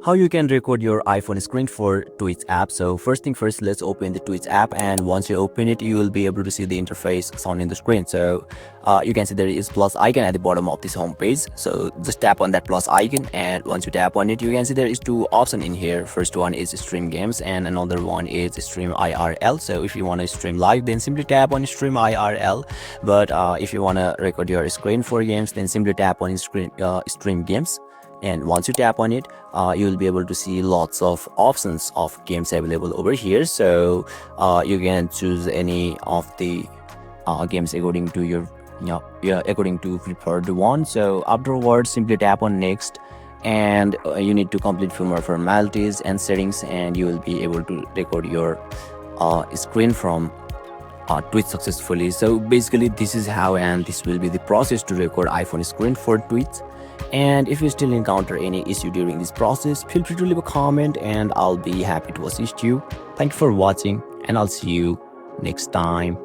How you can record your iPhone screen for Twitch app. So first thing first, let's open the Twitch app, and once you open it, you will be able to see the interface shown in the screen. So you can see there is plus icon at the bottom of this home page. So just tap on that plus icon, and once you tap on it, you can see there is two options in here. First one is stream games, and another one is stream IRL. So if you want to stream live, then simply tap on stream IRL. But if you want to record your screen for games, then simply tap on stream games. And once you tap on it, you will be able to see lots of options of games available over here. So you can choose any of the games according to your according to preferred one. So afterwards, simply tap on next, and you need to complete few more formalities and settings, and you will be able to record your screen from Twitch successfully. So basically this is how, and this will be the process to record iPhone screen for Twitch. And if you still encounter any issue during this process, feel free to leave a comment and I'll be happy to assist you. Thank you for watching, and I'll see you next time.